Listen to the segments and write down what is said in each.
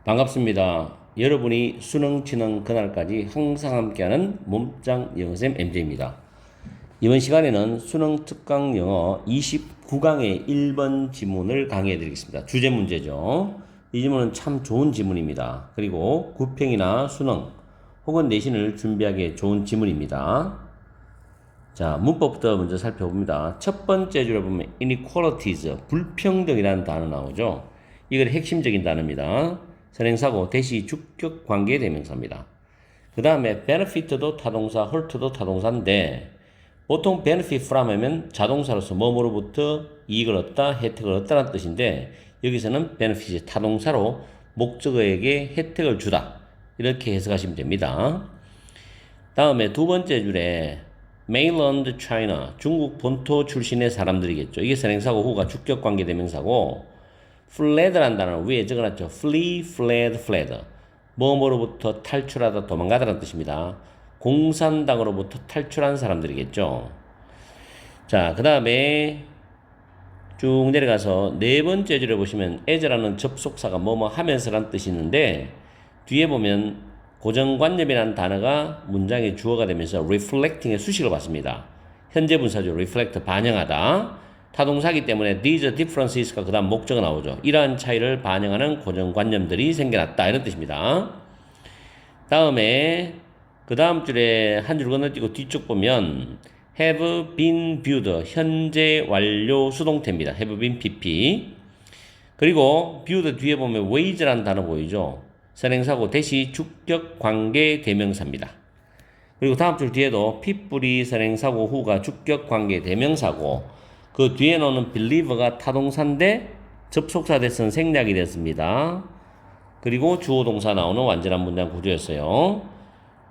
반갑습니다. 여러분이 수능 치는 그날까지 항상 함께하는 몸짱 영어쌤 MJ입니다. 이번 시간에는 수능 특강 영어 29강의 1번 지문을 강의해 드리겠습니다. 주제 문제죠. 이 지문은 참 좋은 지문입니다. 그리고 구평이나 수능 혹은 내신을 준비하기에 좋은 지문입니다. 자, 문법부터 먼저 살펴봅니다. 첫 번째 줄에 보면 inequalities, 불평등이라는 단어 나오죠. 이걸 핵심적인 단어입니다. 선행사고 대시 주격 관계 대명사입니다. 그 다음에 benefit도 타동사, hurt도 타동사인데 보통 benefit from 하면 자동사로서 뭐뭐로부터 이익을 얻다, 혜택을 얻다라는 뜻인데 여기서는 benefit이 타동사로 목적어에게 혜택을 주다 이렇게 해석하시면 됩니다. 다음에 두 번째 줄에 mainland China, 중국 본토 출신의 사람들이겠죠. 이게 선행사고 후가 주격 관계 대명사고 fled라는 단어는 위에 적어놨죠. flee, fled, fled. 뭐뭐로부터 탈출하다, 도망가다라는 뜻입니다. 공산당으로부터 탈출한 사람들이겠죠. 자, 그 다음에 쭉 내려가서 네 번째 줄에 보시면 as라는 접속사가 뭐뭐 하면서라는 뜻이 있는데 뒤에 보면 고정관념이라는 단어가 문장의 주어가 되면서 reflecting의 수식을 받습니다. 현재 분사죠. reflect, 반영하다. 타동사기 때문에 these differences가 그 다음 목적어 나오죠. 이러한 차이를 반영하는 고정관념들이 생겨났다 이런 뜻입니다. 다음에 그 다음 줄에 한 줄 건너뛰고 뒤쪽 보면 have been viewed, 현재 완료 수동태입니다. have been PP. 그리고 viewed 뒤에 보면 wage라는 단어 보이죠. 선행사고 대시 주격 관계 대명사입니다. 그리고 다음 줄 뒤에도 people이 선행사고 후가 주격 관계 대명사고 그 뒤에 나오는 believe가 타동사인데 접속사 대선 생략이 됐습니다. 그리고 주어 동사 나오는 완전한 문장 구조였어요.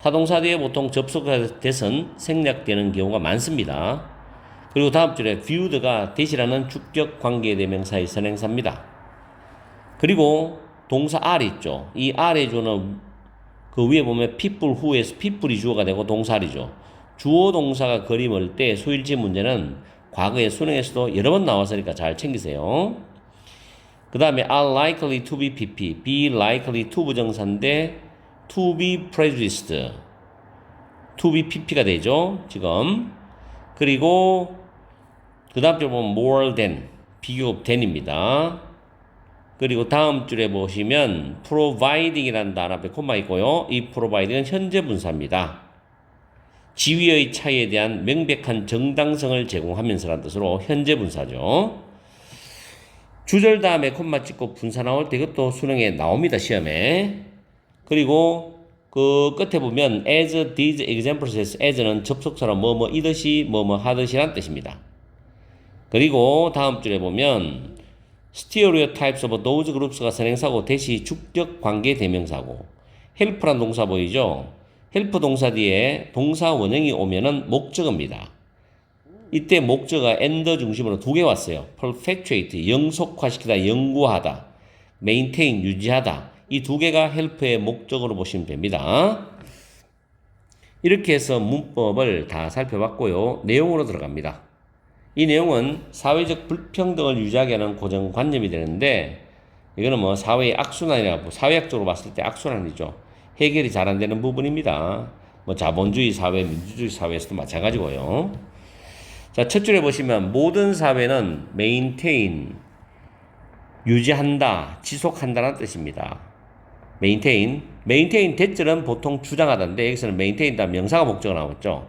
타동사 뒤에 보통 접속사 대선 생략되는 경우가 많습니다. 그리고 다음 줄에 viewed가 대시라는 주격 관계 대명사의 선행사입니다. 그리고 동사 are 있죠. 이 are의 주어는 그 위에 보면 people who에서 people이 주어가 되고 동사 are죠. 주어 동사가 그림을 때 소일지 문제는 과거에 수능에서도 여러 번 나왔으니까 잘 챙기세요. 그 다음에 are likely to be PP, be likely to 부정사인데 to be prejudiced, to be PP가 되죠. 지금. 그리고 그 다음 줄 보면 more than, 비교급 than입니다. 그리고 다음 줄에 보시면 providing이라는 단어 앞에 콤마 있고요. 이 providing은 현재 분사입니다. 지위의 차이에 대한 명백한 정당성을 제공하면서라는 뜻으로 현재 분사죠. 주절 다음에 콤마 찍고 분사 나올 때 이것도 수능에 나옵니다. 시험에. 그리고 그 끝에 보면 as, these examples, as는 접속사로 뭐뭐 이듯이 뭐뭐 하듯이란 뜻입니다. 그리고 다음 줄에 보면 stereotypes of those groups가 선행사고 대시 주격 관계 대명사고 help란 동사 보이죠? help 동사 뒤에 동사 원형이 오면은 목적어입니다. 이때 목적어가 and 중심으로 두 개 왔어요. perpetuate, 영속화시키다, 영구하다, maintain, 유지하다. 이 두 개가 help의 목적어로 보시면 됩니다. 이렇게 해서 문법을 다 살펴봤고요. 내용으로 들어갑니다. 이 내용은 사회적 불평등을 유지하게 하는 고정관념이 되는데 이거는 뭐 사회의 악순환이라고 사회학적으로 봤을 때 악순환이죠. 해결이 잘 안 되는 부분입니다. 뭐 자본주의 사회, 민주주의 사회에서도 마찬가지고요. 자, 첫 줄에 보시면 모든 사회는 maintain, 유지한다, 지속한다는 뜻입니다. maintain 대절은 보통 주장하다인데 여기서는 maintain 다 명사가 목적으로 나왔죠.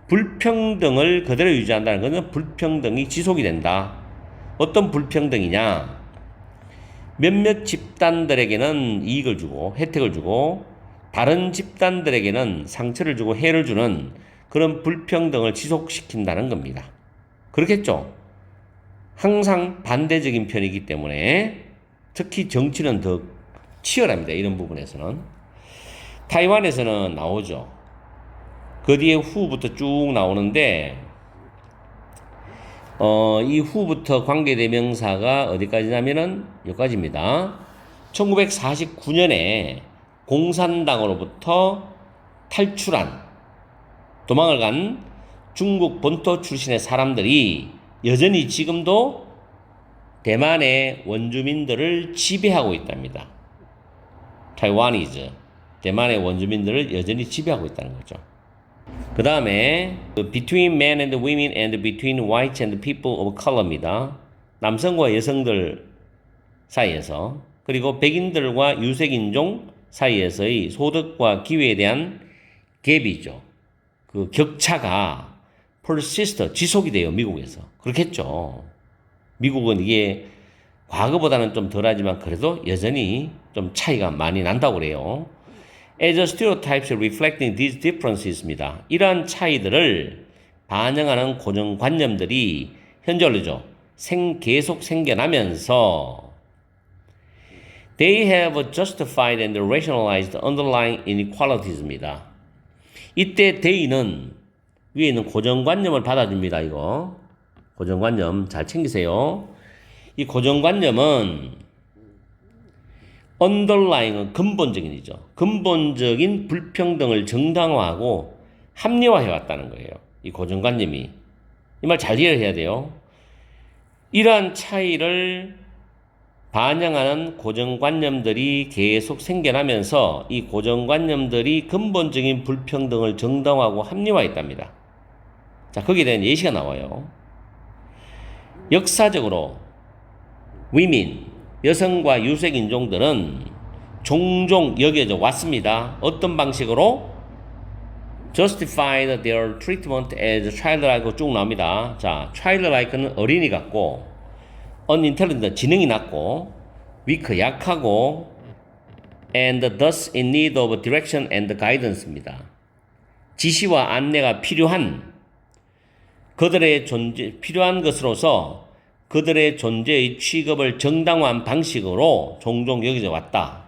불평등을 그대로 유지한다는 것은 불평등이 지속이 된다. 어떤 불평등이냐? 몇몇 집단들에게는 이익을 주고 혜택을 주고 다른 집단들에게는 상처를 주고 해를 주는 그런 불평등을 지속시킨다는 겁니다. 그렇겠죠? 항상 반대적인 편이기 때문에 특히 정치는 더 치열합니다. 이런 부분에서는. 타이완에서는 나오죠. 그 뒤에 후부터 쭉 나오는데 이 후부터 관계대명사가 어디까지냐면은 여기까지입니다. 1949년에 공산당으로부터 탈출한 도망을 간 중국 본토 출신의 사람들이 여전히 지금도 대만의 원주민들을 지배하고 있답니다. Taiwanese, 대만의 원주민들을 여전히 지배하고 있다는 거죠. 그 다음에 between men and women and between whites and people of color입니다. 남성과 여성들 사이에서 그리고 백인들과 유색인종 사이에서의 소득과 기회에 대한 갭이죠. 그 격차가 persist, 지속이 돼요. 미국에서. 그렇겠죠. 미국은 이게 과거보다는 좀 덜하지만 그래도 여전히 좀 차이가 많이 난다고 그래요. As stereotypes reflecting these differences입니다. 이러한 차이들을 반영하는 고정관념들이 현재 원리죠. 계속 생겨나면서 They have justified and rationalized underlying inequalities입니다. 이때 they는 위에 있는 고정관념을 받아줍니다. 이거 고정관념 잘 챙기세요. 이 고정관념은 underlying은 근본적인이죠. 근본적인 불평등을 정당화하고 합리화해왔다는 거예요. 이 고정관념이. 이 말 잘 이해해야 돼요. 이러한 차이를 반영하는 고정관념들이 계속 생겨나면서 이 고정관념들이 근본적인 불평등을 정당화하고 합리화했답니다. 자, 거기에 대한 예시가 나와요. 역사적으로 women, 여성과 유색인종들은 종종 여겨져 왔습니다. 어떤 방식으로? justified their treatment as childlike 쭉 나옵니다. 자, childlike는 어린이 같고 unintelligent, 지능이 낮고 weak, 약하고 and thus in need of direction and guidance입니다. 지시와 안내가 필요한 것으로서 그들의 존재의 취급을 정당화한 방식으로 종종 여겨져 왔다.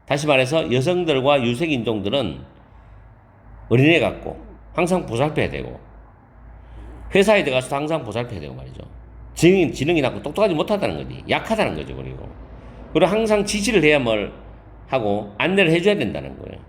다시 말해서 여성들과 유색인종들은 어린애 같고 항상 보살펴야 되고 회사에 들어가서도 항상 보살펴야 되고 말이죠. 지능이 낮고 똑똑하지 못하다는 거지. 약하다는 거죠. 그리고 항상 지시를 해야 뭘 하고 안내를 해줘야 된다는 거예요.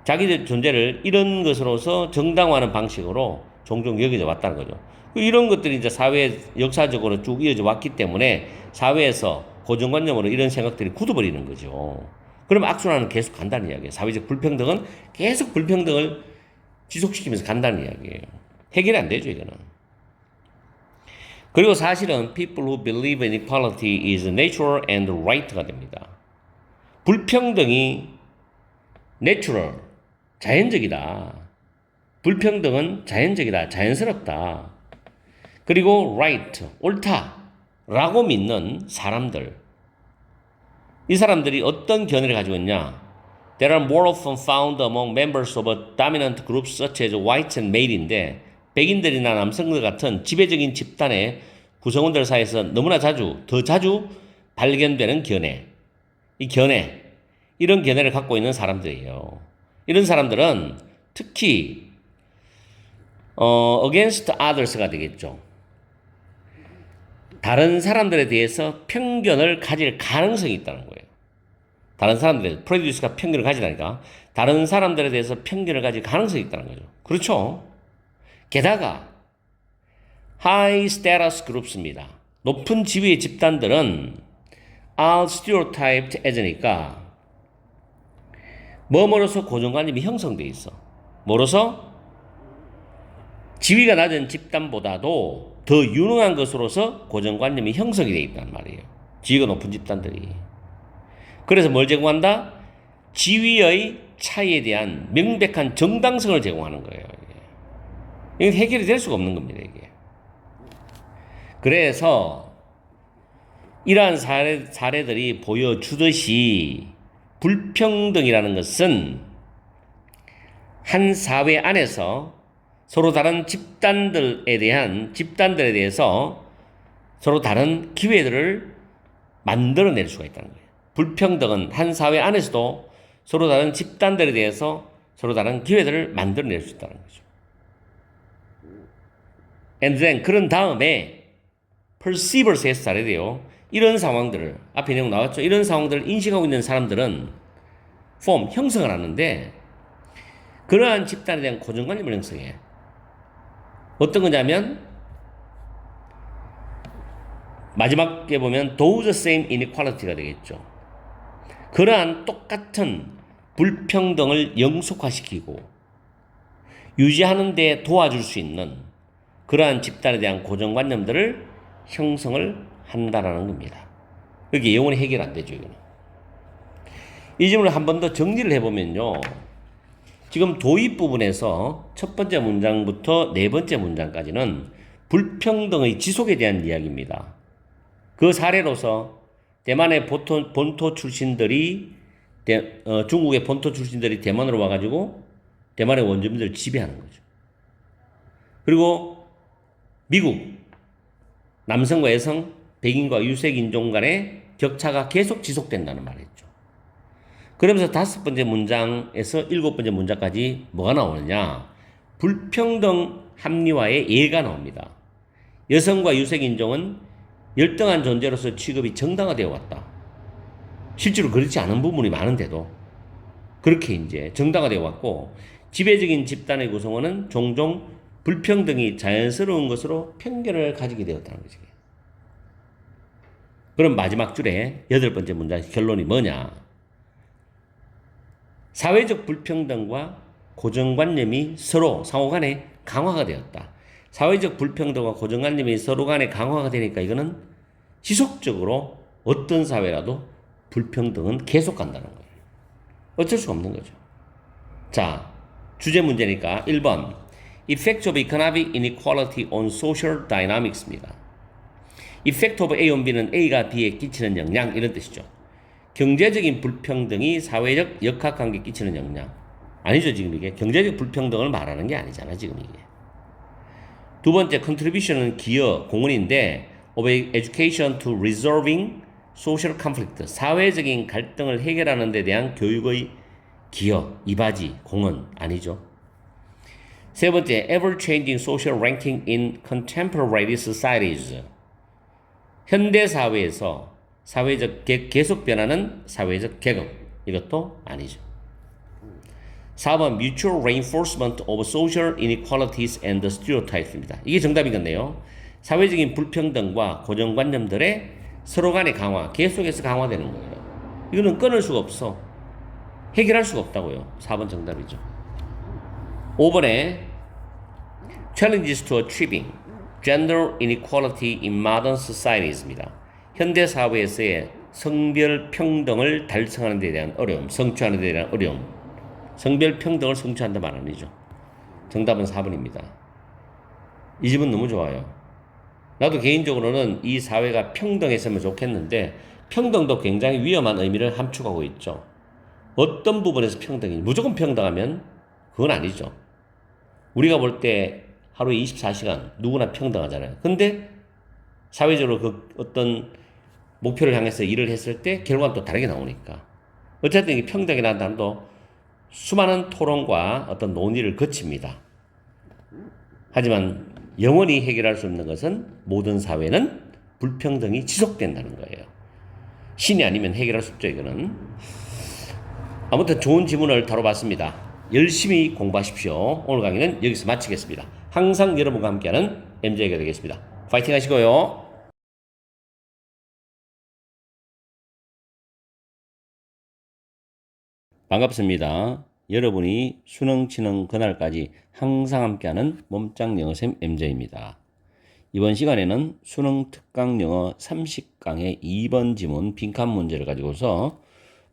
자기들 존재를 이런 것으로서 정당화하는 방식으로 종종 여겨져 왔다는 거죠. 이런 것들이 이제 사회에 역사적으로 쭉 이어져 왔기 때문에 사회에서 고정관념으로 이런 생각들이 굳어버리는 거죠. 그럼 악순환은 계속 간다는 이야기예요. 사회적 불평등은 계속 불평등을 지속시키면서 간다는 이야기예요. 해결이 안 되죠, 이거는. 그리고 사실은 people who believe in equality is natural and right가 됩니다. 불평등이 natural, 자연적이다. 불평등은 자연적이다, 자연스럽다. 그리고 right, 옳다라고 믿는 사람들. 이 사람들이 어떤 견해를 가지고 있냐? There are more often found among members of a dominant group such as whites and male인데 백인들이나 남성들 같은 지배적인 집단의 구성원들 사이에서 너무나 더 자주 발견되는 견해. 이런 견해를 갖고 있는 사람들이에요. 이런 사람들은 특히 against others가 되겠죠. 다른 사람들에 대해서 편견을 가질 가능성이 있다는 거예요. 다른 사람들에 프레듀스가 편견을 가지다니까 다른 사람들에 대해서 편견을 가질 가능성이 있다는 거죠. 그렇죠. 게다가 high status groups입니다. 높은 지위의 집단들은 are stereotyped as니까 뭐뭐로서 고정관념이 형성돼 있어. 뭐로서 지위가 낮은 집단보다도 더 유능한 것으로서 고정관념이 형성이 되어 있단 말이에요. 지위가 높은 집단들이. 그래서 뭘 제공한다? 지위의 차이에 대한 명백한 정당성을 제공하는 거예요. 이게 해결이 될 수가 없는 겁니다. 이게. 그래서 이러한 사례들이 보여주듯이 불평등이라는 것은 한 사회 안에서 서로 다른 집단들에 대해서 서로 다른 기회들을 만들어낼 수가 있다는 거예요. 불평등은 한 사회 안에서도 서로 다른 집단들에 대해서 서로 다른 기회들을 만들어낼 수 있다는 거죠. And then 그런 다음에 perceivers에서 잘해야 이런 상황들을 앞에 내용 나왔죠. 이런 상황들을 인식하고 있는 사람들은 형성을 하는데 그러한 집단에 대한 고정관념을 형성해. 어떤 거냐면 마지막에 보면 those same inequality가 되겠죠. 그러한 똑같은 불평등을 영속화시키고 유지하는 데 도와줄 수 있는 그러한 집단에 대한 고정관념들을 형성을 한다라는 겁니다. 그게 영원히 해결 안 되죠, 이거는. 이 질문을 한 번 더 정리를 해보면요. 지금 도입 부분에서 첫 번째 문장부터 네 번째 문장까지는 불평등의 지속에 대한 이야기입니다. 그 사례로서 대만의 본토 출신들이 중국의 본토 출신들이 대만으로 와가지고 대만의 원주민들을 지배하는 거죠. 그리고 미국 남성과 여성, 백인과 유색 인종 간의 격차가 계속 지속된다는 말이죠. 그러면서 다섯 번째 문장에서 일곱 번째 문장까지 뭐가 나오느냐? 불평등 합리화의 예가 나옵니다. 여성과 유색 인종은 열등한 존재로서 취급이 정당화되어 왔다. 실제로 그렇지 않은 부분이 많은데도 그렇게 이제 정당화되어 왔고, 지배적인 집단의 구성원은 종종 불평등이 자연스러운 것으로 편견을 가지게 되었다는 거죠. 그럼 마지막 줄에 여덟 번째 문장 결론이 뭐냐? 사회적 불평등과 고정관념이 서로 상호간에 강화가 되었다. 사회적 불평등과 고정관념이 서로 간에 강화가 되니까 이거는 지속적으로 어떤 사회라도 불평등은 계속 간다는 거예요. 어쩔 수가 없는 거죠. 자, 주제 문제니까 1번 Effect of Economic Inequality on Social Dynamics입니다. Effect of A on B는 A가 B에 끼치는 영향 이런 뜻이죠. 경제적인 불평등이 사회적 역학관계에 끼치는 영향. 아니죠, 지금 이게. 경제적 불평등을 말하는 게 아니잖아, 지금 이게. 두 번째, contribution은 기여, 공헌인데 of education to resolving social conflict. 사회적인 갈등을 해결하는 데 대한 교육의 기여, 이바지, 공헌. 아니죠. 세 번째, ever-changing social ranking in contemporary societies. 현대 사회에서 사회적 계속 변하는 사회적 계급. 이것도 아니죠. 4번 mutual reinforcement of social inequalities and stereotypes입니다. 이게 정답이겠네요. 사회적인 불평등과 고정관념들의 서로 간의 강화, 계속해서 강화되는 거예요. 이거는 끊을 수가 없어. 해결할 수가 없다고요. 4번 정답이죠. 5번에 challenges to achieving gender inequality in modern societies입니다. 현대 사회에서의 성별 평등을 달성하는 데 대한 어려움, 성취하는 데 대한 어려움. 성별 평등을 성취한다 말 아니죠. 정답은 4번입니다. 이 집은 너무 좋아요. 나도 개인적으로는 이 사회가 평등했으면 좋겠는데 평등도 굉장히 위험한 의미를 함축하고 있죠. 어떤 부분에서 평등이 무조건 평등하면 그건 아니죠. 우리가 볼 때 하루에 24시간 누구나 평등하잖아요. 근데 사회적으로 그 어떤 목표를 향해서 일을 했을 때 결과는 또 다르게 나오니까. 어쨌든 이 평등이라는 단도 수많은 토론과 어떤 논의를 거칩니다. 하지만 영원히 해결할 수 없는 것은 모든 사회는 불평등이 지속된다는 거예요. 신이 아니면 해결할 수 없죠, 이거는. 아무튼 좋은 지문을 다뤄봤습니다. 열심히 공부하십시오. 오늘 강의는 여기서 마치겠습니다. 항상 여러분과 함께하는 MJ가 되겠습니다. 파이팅 하시고요. 반갑습니다. 여러분이 수능 치는 그날까지 항상 함께하는 몸짱 영어쌤 MJ입니다. 이번 시간에는 수능 특강 영어 30강의 2번 지문 빈칸 문제를 가지고서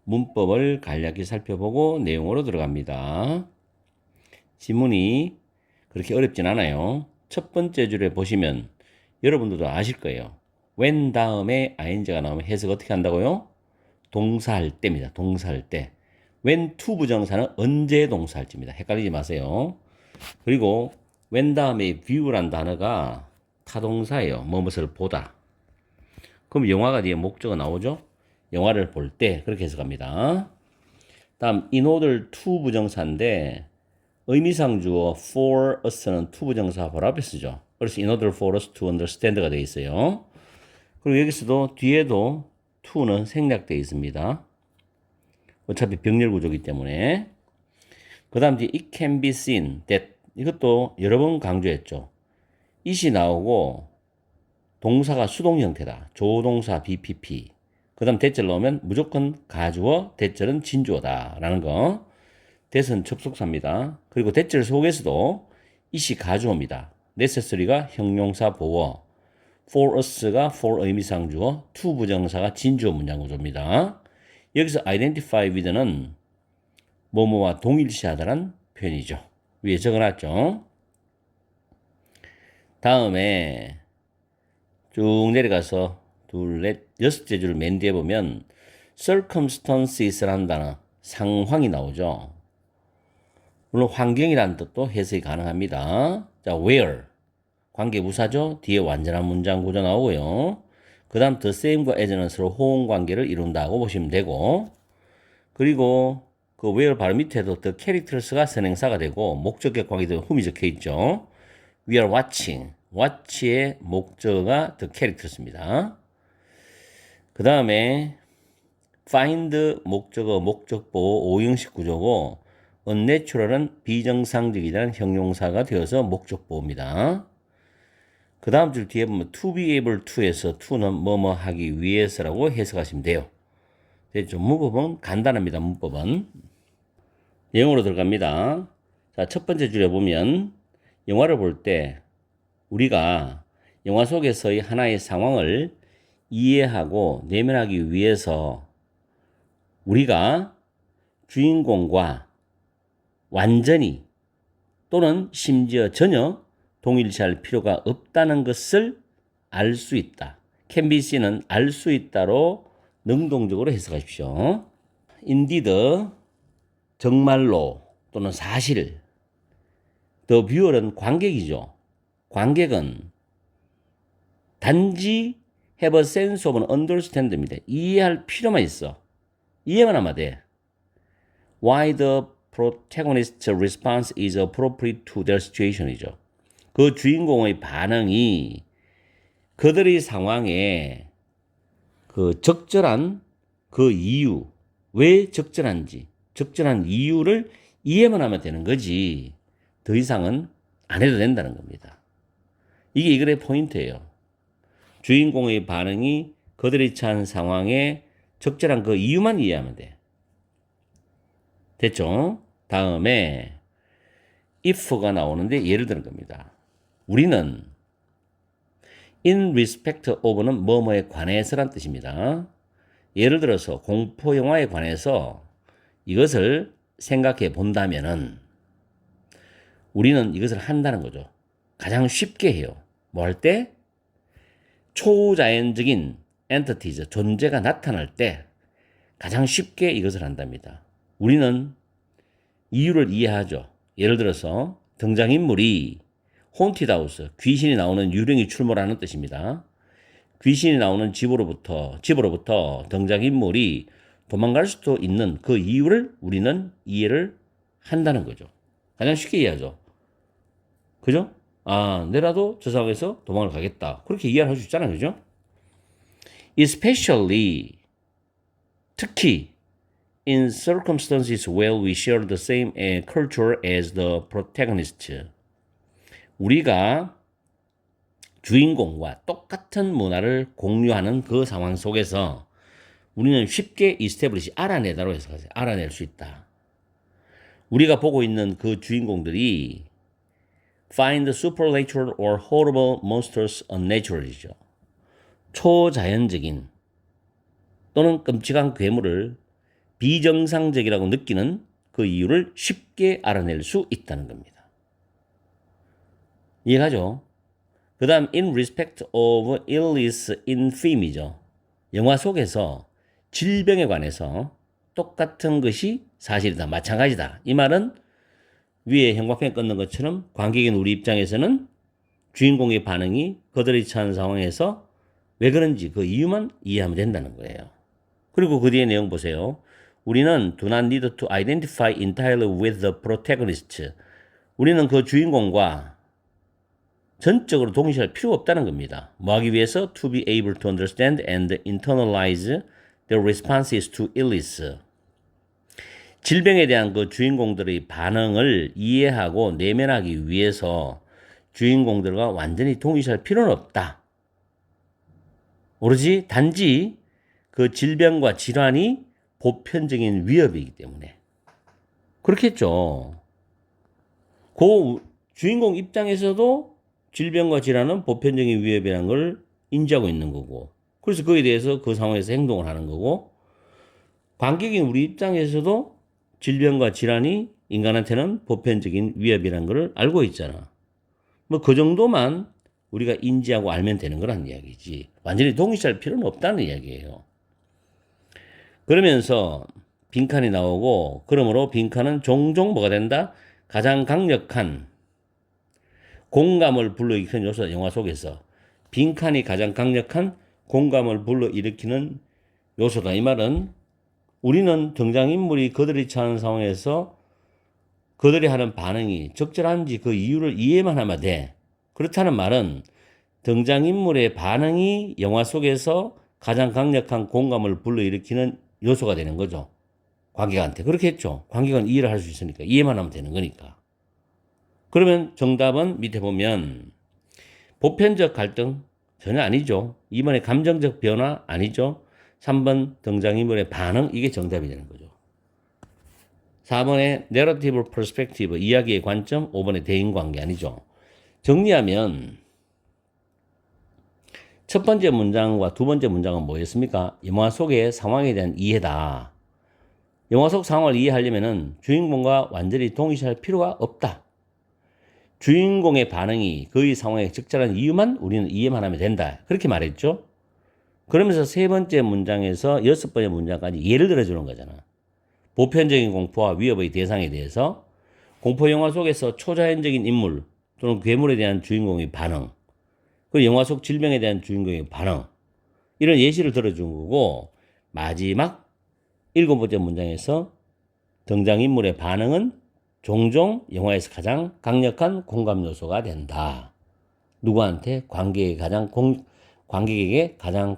문법을 간략히 살펴보고 내용으로 들어갑니다. 지문이 그렇게 어렵진 않아요. 첫 번째 줄에 보시면 여러분들도 아실 거예요. when 다음에 ing가 나오면 해석 어떻게 한다고요? 동사할 때입니다. 동사할 때. when to 부정사는 언제 동사할지입니다. 헷갈리지 마세요. 그리고 when 다음에 view란 단어가 타동사예요. 무엇을 보다. 그럼 영화가 뒤에 목적어 나오죠? 영화를 볼 때 그렇게 해석합니다. 다음 in order to 부정사인데 의미상 주어 for us는 to 부정사 바로 앞에 쓰죠. 그래서 in order for us to understand가 되어 있어요. 그리고 여기서도 뒤에도 to는 생략되어 있습니다. 어차피 병렬 구조이기 때문에. 그 다음 뒤에 it can be seen that 이것도 여러 번 강조했죠. it이 나오고 동사가 수동 형태다. 조동사 BPP. 그 다음 대절 넣으면 무조건 가주어, 대절은 진주어다 라는 거. that은 접속사입니다. 그리고 대절 속에서도 it이 가주어입니다. necessary가 형용사 보어, for us가 for 의미상주어, to 부정사가 진주어 문장구조입니다. 여기서 identify with는 뭐뭐와 동일시하다는 표현이죠. 위에 적어놨죠. 다음에 쭉 내려가서 둘, 넷, 여섯째 줄 맨 뒤에 보면 circumstances라는 단어, 상황이 나오죠. 물론 환경이라는 뜻도 해석이 가능합니다. 자, where, 관계부사죠. 뒤에 완전한 문장 구조 나오고요. 그 다음 the same과 as는 서로 호응 관계를 이룬다고 보시면 되고, 그리고 그 where 바로 밑에도 the characters가 선행사가 되고 목적격 관계도 whom이 적혀 있죠. We are watching. watch의 목적어가 the characters입니다. 그 다음에 find 목적어, 목적보, 오형식 구조고 unnatural은 비정상적이라는 형용사가 되어서 목적보입니다. 그 다음 줄 뒤에 보면 to be able to에서 to는 뭐뭐 하기 위해서라고 해석하시면 돼요. 됐죠? 문법은 간단합니다. 문법은. 내용으로 들어갑니다. 자, 첫 번째 줄에 보면 영화를 볼 때 우리가 영화 속에서의 하나의 상황을 이해하고 내면하기 위해서 우리가 주인공과 완전히 또는 심지어 전혀 동일시할 필요가 없다는 것을 알 수 있다. can be seen은 알 수 있다로 능동적으로 해석하십시오. indeed, 정말로 또는 사실. the viewer는 관객이죠. 관객은 단지 have a sense of understand입니다. 이해할 필요만 있어. 이해만 하면 돼. Why the protagonist's response is appropriate to their situation이죠. 그 주인공의 반응이 그들의 상황에 그 적절한 그 이유, 왜 적절한지, 적절한 이유를 이해만 하면 되는 거지. 더 이상은 안 해도 된다는 겁니다. 이게 이 글의 포인트예요. 주인공의 반응이 그들이 처한 상황에 적절한 그 이유만 이해하면 돼. 됐죠? 다음에 if가 나오는데 예를 드는 겁니다. 우리는 in respect of는 뭐뭐에 관해서란 뜻입니다. 예를 들어서 공포 영화에 관해서 이것을 생각해 본다면은 우리는 이것을 한다는 거죠. 가장 쉽게 해요. 뭐 할 때? 초자연적인 entities, 존재가 나타날 때 가장 쉽게 이것을 한답니다. 우리는 이유를 이해하죠. 예를 들어서 등장인물이 haunted house, 귀신이 나오는 유령이 출몰하는 뜻입니다. 귀신이 나오는 집으로부터 등장인물이 도망갈 수도 있는 그 이유를 우리는 이해를 한다는 거죠. 가장 쉽게 이해하죠. 그죠? 아, 내라도 저 상황에서 도망을 가겠다. 그렇게 이해를 할 수 있잖아요. 그죠? Especially, 특히 in circumstances where we share the same culture as the protagonist. 우리가 주인공과 똑같은 문화를 공유하는 그 상황 속에서 우리는 쉽게 establish, 알아내다로 해석하세요. 알아낼 수 있다. 우리가 보고 있는 그 주인공들이 find supernatural or horrible monsters unnatural이죠. 초자연적인 또는 끔찍한 괴물을 비정상적이라고 느끼는 그 이유를 쉽게 알아낼 수 있다는 겁니다. 이해가죠? 그 다음 in respect of illness in film이죠. 영화 속에서 질병에 관해서 똑같은 것이 사실이다. 마찬가지다. 이 말은 위에 형광펜 끊는 것처럼 관객인 우리 입장에서는 주인공의 반응이 그들이 처한 상황에서 왜 그런지 그 이유만 이해하면 된다는 거예요. 그리고 그 뒤에 내용 보세요. 우리는 do not need to identify entirely with the protagonist. 우리는 그 주인공과 전적으로 동시할 필요가 없다는 겁니다. 뭐 하기 위해서? To be able to understand and internalize their responses to illness. 질병에 대한 그 주인공들의 반응을 이해하고 내면하기 위해서 주인공들과 완전히 동일시할 필요는 없다. 오로지 단지 그 질병과 질환이 보편적인 위협이기 때문에 그렇겠죠. 그 주인공 입장에서도 질병과 질환은 보편적인 위협이라는 걸 인지하고 있는 거고, 그래서 그에 대해서 그 상황에서 행동을 하는 거고, 관객인 우리 입장에서도 질병과 질환이 인간한테는 보편적인 위협이라는 걸 알고 있잖아. 뭐 그 정도만 우리가 인지하고 알면 되는 거란 이야기지. 완전히 동의할 필요는 없다는 이야기예요. 그러면서 빈칸이 나오고, 그러므로 빈칸은 종종 뭐가 된다? 가장 강력한 공감을 불러일으키는 요소다. 영화 속에서 빈칸이 가장 강력한 공감을 불러일으키는 요소다. 이 말은 우리는 등장인물이 그들이 처한 상황에서 그들이 하는 반응이 적절한지 그 이유를 이해만 하면 돼. 그렇다는 말은 등장인물의 반응이 영화 속에서 가장 강력한 공감을 불러일으키는 요소가 되는 거죠. 관객한테. 그렇겠죠. 관객은 이해를 할 수 있으니까. 이해만 하면 되는 거니까. 그러면 정답은 밑에 보면 보편적 갈등 전혀 아니죠. 2번의 감정적 변화 아니죠. 3번 등장인물의 반응 이게 정답이 되는 거죠. 4번의 narrative perspective 이야기의 관점 5번의 대인관계 아니죠. 정리하면 첫 번째 문장과 두 번째 문장은 뭐였습니까? 영화 속의 상황에 대한 이해다. 영화 속 상황을 이해하려면 주인공과 완전히 동의할 필요가 없다. 주인공의 반응이 그의 상황에 적절한 이유만 우리는 이해만 하면 된다. 그렇게 말했죠. 그러면서 세 번째 문장에서 여섯 번째 문장까지 예를 들어주는 거잖아. 보편적인 공포와 위협의 대상에 대해서 공포 영화 속에서 초자연적인 인물 또는 괴물에 대한 주인공의 반응, 그리고 영화 속 질병에 대한 주인공의 반응, 이런 예시를 들어준 거고, 마지막 일곱 번째 문장에서 등장인물의 반응은 종종 영화에서 가장 강력한 공감 요소가 된다. 누구한테? 관객에게 가장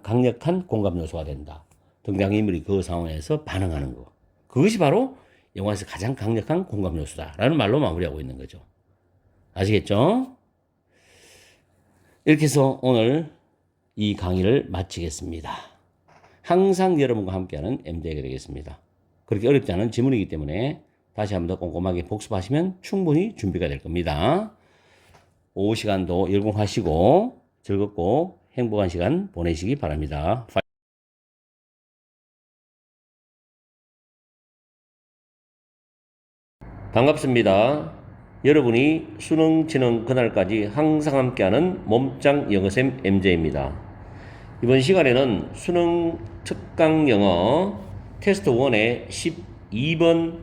강력한 공감 요소가 된다. 등장인물이 그 상황에서 반응하는 거. 그것이 바로 영화에서 가장 강력한 공감 요소다라는 말로 마무리하고 있는 거죠. 아시겠죠? 이렇게 해서 오늘 이 강의를 마치겠습니다. 항상 여러분과 함께하는 MJ가 되겠습니다. 그렇게 어렵지 않은 지문이기 때문에 다시 한번 더 꼼꼼하게 복습하시면 충분히 준비가 될 겁니다. 오후 시간도 열공하시고 즐겁고 행복한 시간 보내시기 바랍니다. 반갑습니다. 여러분이 수능 치는 그날까지 항상 함께하는 몸짱 영어쌤 MJ입니다. 이번 시간에는 수능 특강 영어 테스트 1의 12번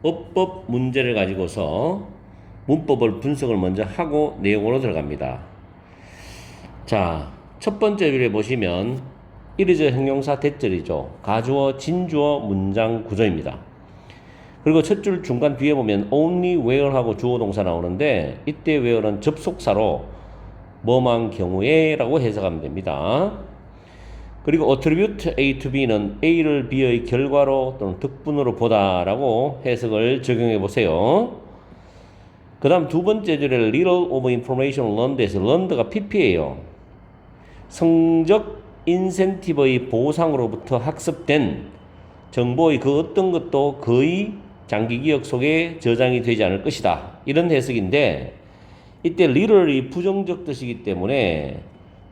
어법 문제를 가지고서 문법을 분석을 먼저 하고 내용으로 들어갑니다. 자, 첫 번째 줄에 보시면 이리저 형용사 대절이죠. 가주어, 진주어 문장 구조입니다. 그리고 첫 줄 중간 뒤에 보면 only where 하고 주어 동사 나오는데 이때 where는 접속사로 뭐만 경우에 라고 해석하면 됩니다. 그리고 attribute A to B는 A를 B의 결과로 또는 덕분으로 보다 라고 해석을 적용해 보세요. 그 다음 두 번째 줄에 little of information learned에서 learned가 PP예요. 성적 인센티브의 보상으로부터 학습된 정보의 그 어떤 것도 거의 장기 기억 속에 저장이 되지 않을 것이다. 이런 해석인데 이때 literally 부정적 뜻이기 때문에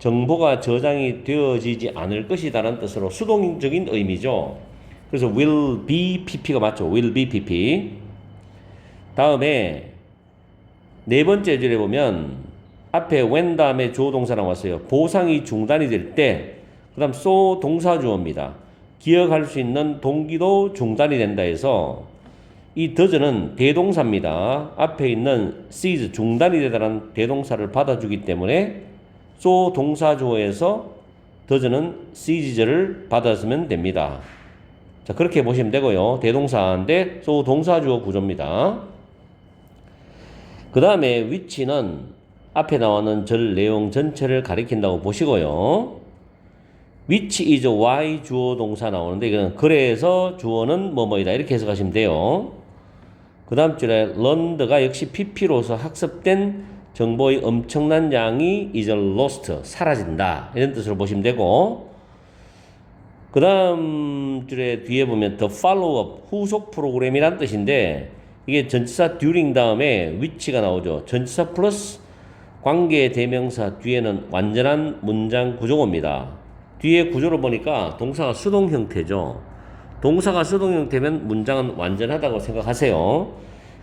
정보가 저장이 되어지지 않을 것이다라는 뜻으로 수동적인 의미죠. 그래서 will be pp가 맞죠. will be pp. 다음에 네 번째 줄에 보면 앞에 when 다음에 주어 동사 나왔어요. 보상이 중단이 될 때 그 다음 so 동사주어입니다. 기억할 수 있는 동기도 중단이 된다 해서 이 does는 대동사입니다. 앞에 있는 cease 중단이 되다라는 대동사를 받아주기 때문에 so 동사주어에서 does는 cease를 받았으면 됩니다. 자, 그렇게 보시면 되고요. 대동사인데 so 동사주어 구조입니다. 그 다음에 which는 앞에 나오는 절 내용 전체를 가리킨다고 보시고요. which is why 주어 동사 나오는데 이거는 그래서 주어는 뭐뭐이다 이렇게 해석하시면 돼요. 그 다음 줄에 learned가 역시 pp로서 학습된 정보의 엄청난 양이 is lost 사라진다 이런 뜻으로 보시면 되고 그 다음 줄에 뒤에 보면 the follow-up, 후속 프로그램이란 뜻인데 이게 전치사 during 다음에 which가 나오죠. 전치사 플러스 관계 대명사 뒤에는 완전한 문장 구조입니다. 뒤에 구조를 보니까 동사가 수동 형태죠. 동사가 수동 형태면 문장은 완전하다고 생각하세요.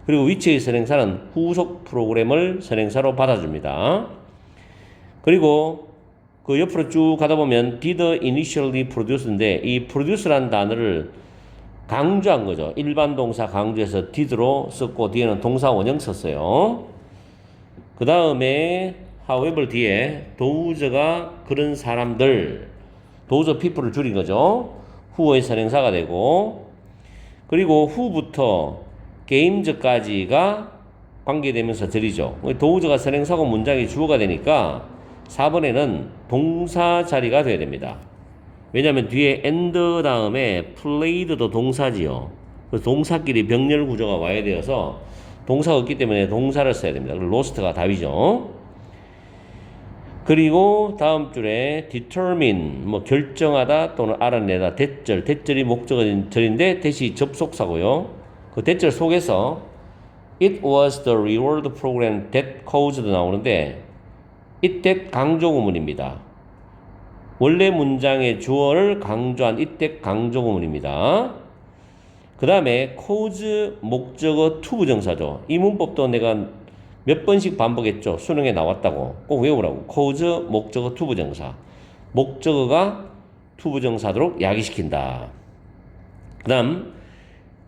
그리고 which의 선행사는 후속 프로그램을 선행사로 받아줍니다. 그리고 그 옆으로 쭉 가다 보면 did initially produce인데 이 produce라는 단어를 강조한 거죠. 일반 동사 강조해서 did로 썼고 뒤에는 동사 원형 썼어요. 그 다음에 however 뒤에 thouse가 그런 사람들, those people을 줄인 거죠. who의 선행사가 되고 그리고 who부터 games까지가 관계되면서 들이죠. thouse가 선행사고 문장이 주어가 되니까 4번에는 동사 자리가 되어야 됩니다. 왜냐하면 뒤에 and 다음에 played도 동사지요. 그래서 동사끼리 병렬 구조가 와야 되어서 동사가 없기 때문에 동사를 써야 됩니다. 그리고 lost가 답이죠. 그리고 다음 줄에 determine 뭐 결정하다 또는 알아내다 대절이 목적어절인데 대시 접속사고요. 그 대절 속에서 it was the reward program that caused 나오는데 이때 강조구문입니다. 원래 문장의 주어를 강조한 이때 강조구문입니다. 그 다음에 cause 목적어 to 부정사죠. 이 문법도 내가 몇 번씩 반복했죠. 수능에 나왔다고. 꼭 외우라고. cause 목적어 to 부정사. 목적어가 to 부정사도록 야기시킨다. 그 다음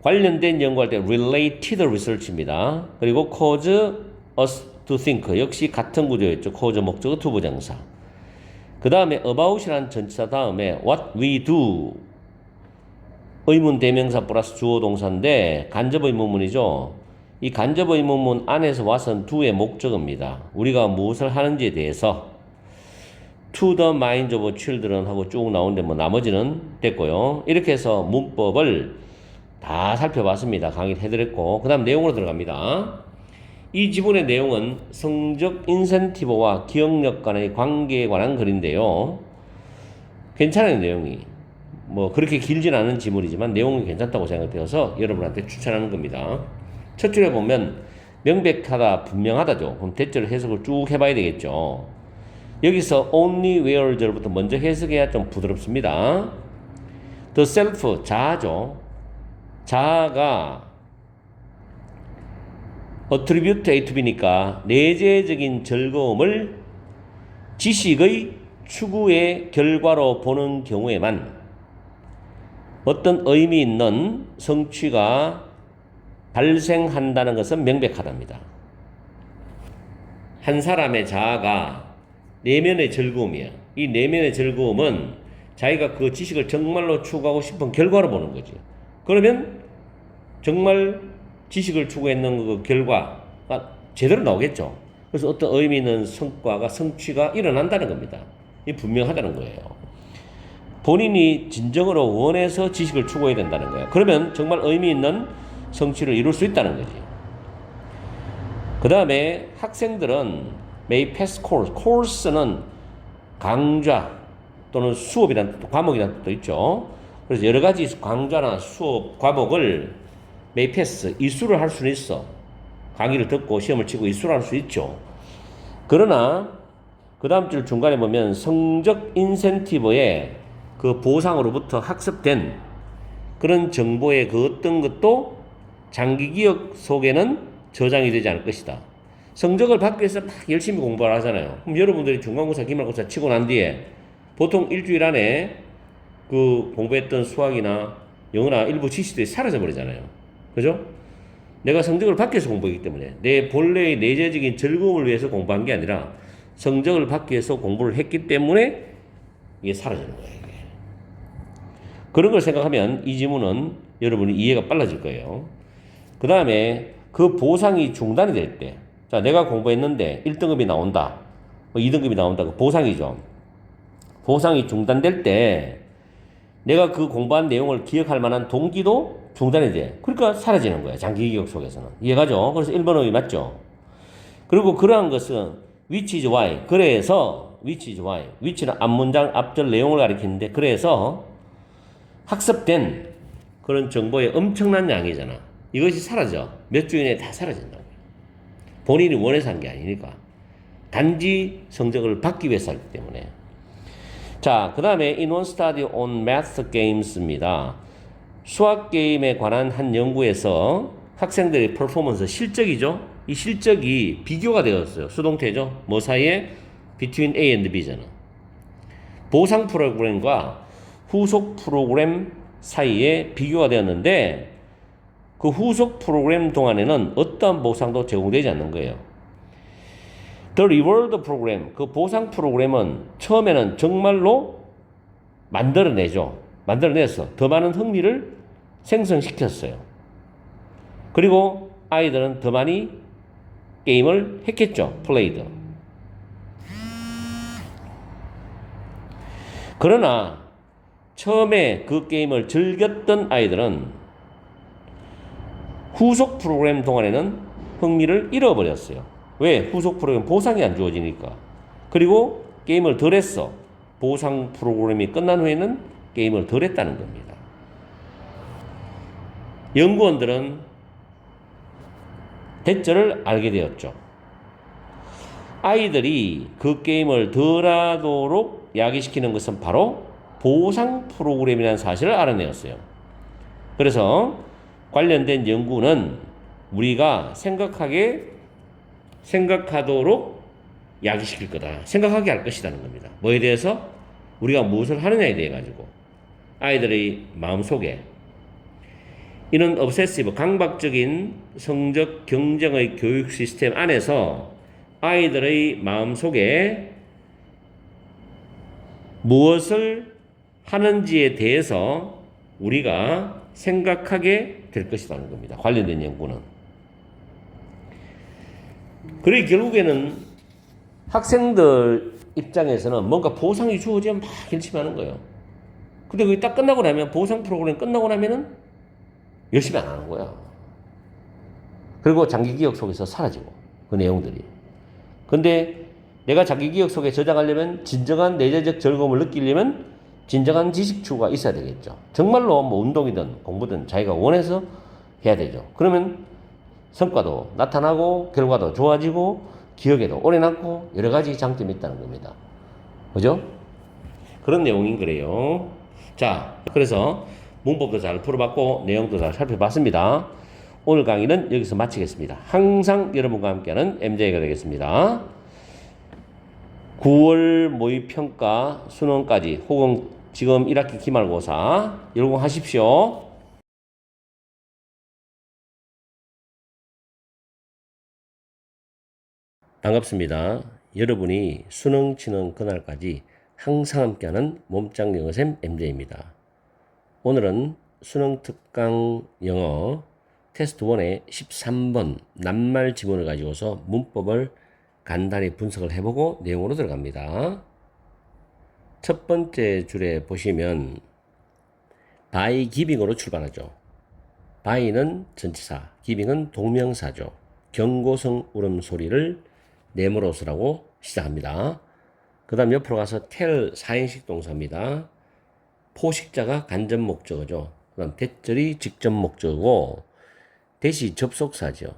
관련된 연구할 때 related research입니다. 그리고 cause us to think 역시 같은 구조였죠. cause 목적어 to 부정사. 그 다음에 about이라는 전치사 다음에 what we do 의문 대명사 플러스 주어 동사인데 간접 의문문이죠. 이 간접 의문문 안에서 what은 do의 목적어입니다. 우리가 무엇을 하는지에 대해서 to the minds of children 하고 쭉 나오는데 뭐 나머지는 됐고요. 이렇게 해서 문법을 다 살펴봤습니다. 강의를 해드렸고 그 다음 내용으로 들어갑니다. 이 지문의 내용은 성적 인센티브와 기억력 간의 관계에 관한 글인데요. 괜찮은 내용이 뭐 그렇게 길진 않은 지문이지만 내용이 괜찮다고 생각되어서 여러분한테 추천하는 겁니다. 첫 줄에 보면 명백하다, 분명하다죠. 그럼 대절 해석을 쭉 해봐야 되겠죠. 여기서 only where 절부터 먼저 해석해야 좀 부드럽습니다. the self, 자아죠. 자아가 attribute A to B니까 내재적인 즐거움을 지식의 추구의 결과로 보는 경우에만 어떤 의미 있는 성취가 발생한다는 것은 명백하답니다. 한 사람의 자아가 내면의 즐거움이야. 이 내면의 즐거움은 자기가 그 지식을 정말로 추구하고 싶은 결과로 보는 거지. 그러면 정말 지식을 추구했는 그 결과가 제대로 나오겠죠. 그래서 어떤 의미 있는 성과가 성취가 일어난다는 겁니다. 이 분명하다는 거예요. 본인이 진정으로 원해서 지식을 추구해야 된다는 거예요. 그러면 정말 의미 있는 성취를 이룰 수 있다는 거지. 그 다음에 학생들은 may pass course. course는 강좌 또는 수업이라는 뜻도 과목이라는 뜻도 있죠. 그래서 여러 가지 강좌나 수업 과목을 may pass 이수를 할 수는 있어. 강의를 듣고 시험을 치고 이수를 할 수 있죠. 그러나 그 다음 줄 중간에 보면 성적 인센티브의 그 보상으로부터 학습된 그런 정보의 그 어떤 것도 장기 기억 속에는 저장이 되지 않을 것이다. 성적을 받기 위해서 막 열심히 공부를 하잖아요. 그럼 여러분들이 중간고사, 기말고사 치고 난 뒤에 보통 일주일 안에 그 공부했던 수학이나 영어나 일부 지식들이 사라져 버리잖아요. 그죠? 내가 성적을 받기 위해서 공부했기 때문에 내 본래의 내재적인 즐거움을 위해서 공부한 게 아니라 성적을 받기 위해서 공부를 했기 때문에 이게 사라지는 거예요. 이게. 그런 걸 생각하면 이 지문은 여러분이 이해가 빨라질 거예요. 그 다음에 그 보상이 중단이 될 때, 자, 내가 공부했는데 1등급이 나온다, 2등급이 나온다, 그 보상이죠. 보상이 중단될 때 내가 그 공부한 내용을 기억할 만한 동기도 중단이 돼. 그러니까 사라지는 거야. 장기 기억 속에서는. 이해가죠? 그래서 1번의 맞죠? 그리고 그러한 것은 which is why. 그래서 which is why. which는 앞문장 앞절 내용을 가리키는데 그래서 학습된 그런 정보의 엄청난 양이잖아. 이것이 사라져. 몇 주 이내에 다 사라진다고요. 본인이 원해서 한 게 아니니까. 단지 성적을 받기 위해서 하기 때문에. 자, 그 다음에 In one study on math games입니다. 수학 게임에 관한 한 연구에서 학생들의 퍼포먼스, 실적이죠. 이 실적이 비교가 되었어요. 수동태죠. 뭐 사이에? Between A and B잖아. 보상 프로그램과 후속 프로그램 사이에 비교가 되었는데 그 후속 프로그램 동안에는 어떠한 보상도 제공되지 않는 거예요. The reward program, 그 보상 프로그램은 처음에는 정말로 만들어내서 더 많은 흥미를 생성시켰어요. 그리고 아이들은 더 많이 게임을 했겠죠. 플레이드. 그러나 처음에 그 게임을 즐겼던 아이들은 후속 프로그램 동안에는 흥미를 잃어버렸어요. 왜? 후속 프로그램 보상이 안 주어지니까. 그리고 게임을 덜 했어. 보상 프로그램이 끝난 후에는 게임을 덜 했다는 겁니다. 연구원들은 대처를 알게 되었죠. 아이들이 그 게임을 덜 하도록 야기시키는 것은 바로 보상 프로그램이라는 사실을 알아내었어요. 그래서 관련된 연구는 우리가 생각하도록 야기시킬 거다. 생각하게 할 것이라는 겁니다. 뭐에 대해서? 우리가 무엇을 하느냐에 대해 가지고 아이들의 마음속에 이런 obsessive, 강박적인 성적 경쟁의 교육 시스템 안에서 아이들의 마음속에 무엇을 하는지에 대해서 우리가 생각하게 될 것이라는 겁니다. 관련된 연구는. 그래 결국에는 학생들 입장에서는 뭔가 보상이 주어지면 막 열심히 하는 거예요. 근데 그게 딱 끝나고 나면 보상 프로그램 끝나고 나면은 열심히 안 하는 거야. 그리고 장기 기억 속에서 사라지고 그 내용들이. 근데 내가 장기 기억 속에 저장하려면 진정한 내재적 즐거움을 느끼려면 진정한 지식 추구가 있어야 되겠죠. 정말로 뭐 운동이든 공부든 자기가 원해서 해야 되죠. 그러면 성과도 나타나고 결과도 좋아지고 기억에도 오래 남고 여러 가지 장점이 있다는 겁니다. 그죠? 그런 내용인 거래요. 자, 그래서 문법도 잘 풀어봤고 내용도 잘 살펴봤습니다. 오늘 강의는 여기서 마치겠습니다. 항상 여러분과 함께하는 MJ가 되겠습니다. 9월 모의평가 수능까지 혹은 지금 1학기 기말고사 열공하십시오. 반갑습니다. 여러분이 수능 치는 그날까지 항상 함께하는 몸짱 영어쌤 MJ입니다. 오늘은 수능 특강 영어 테스트 1의 13번 낱말 지문을 가지고서 문법을 간단히 분석을 해보고 내용으로 들어갑니다. 첫 번째 줄에 보시면 by giving으로 출발하죠. by는 전치사, giving은 동명사죠. 경고성 울음소리를 내므로서라고 시작합니다. 그 다음 옆으로 가서 tell 4인식 동사입니다. 포식자가 간접 목적어죠. 그 다음 대절이 직접 목적어고 대시 접속사죠.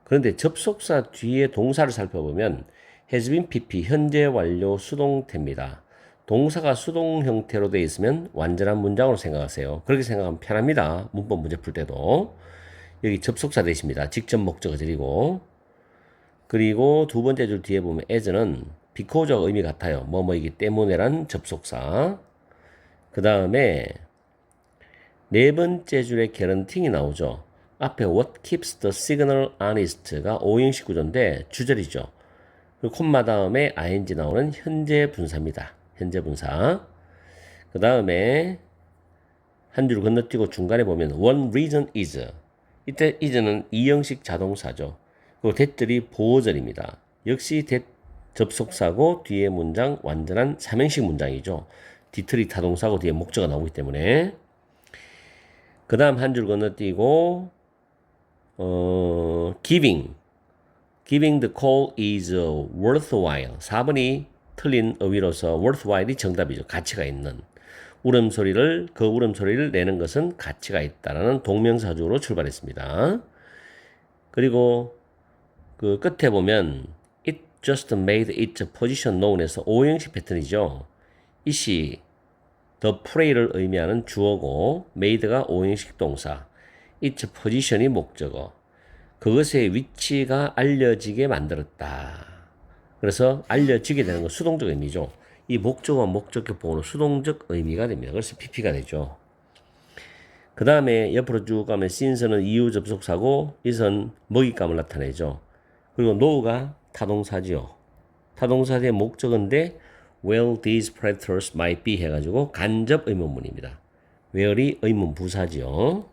그런데 접속사 뒤에 동사를 살펴보면 has been PP 현재 완료 수동태입니다. 동사가 수동 형태로 되어 있으면 완전한 문장으로 생각하세요. 그렇게 생각하면 편합니다. 문법 문제 풀 때도. 여기 접속사 대시입니다. 직접 목적어들이고 그리고 두 번째 줄 뒤에 보면 as는 because가 의미 같아요. 뭐뭐이기 때문에란 접속사. 그 다음에 네 번째 줄에 guarantee이 나오죠. 앞에 what keeps the signal honest가 5인식 구조인데 주절이죠. 그리고 콤마 다음에 ing 나오는 현재 분사입니다. 현재 분사. 그 다음에 한 줄 건너뛰고 중간에 보면 one reason is. 이때 is는 2형식 자동사죠. 그리고 대절이 보어절입니다. 역시 접속사고 뒤에 문장 완전한 3형식 문장이죠. 뒤틀이 타동사고 뒤에 목적어가 나오기 때문에. 그 다음 한 줄 건너뛰고 giving the call is worthwhile. 4번이 틀린 어휘로서 worthwhile이 정답이죠. 가치가 있는. 울음소리를 그 울음소리를 내는 것은 가치가 있다라는 동명사주로 출발했습니다. 그리고 그 끝에 보면 it just made its position known에서 오형식 패턴이죠. it이 the prey를 의미하는 주어고 made가 오형식 동사, its position이 목적어, 그것의 위치가 알려지게 만들었다. 그래서 알려지게 되는 건 수동적 의미죠. 이 목적어와 목적격 보호는 수동적 의미가 됩니다. 그래서 PP가 되죠. 그 다음에 옆으로 쭉 가면 since는 이유 접속사고 it은 먹잇감을 나타내죠. 그리고 know가 타동사지요. 타동사 뒤에 목적어인데 where these predators might be 해가지고 간접 의문문입니다. where이 의문 부사지요.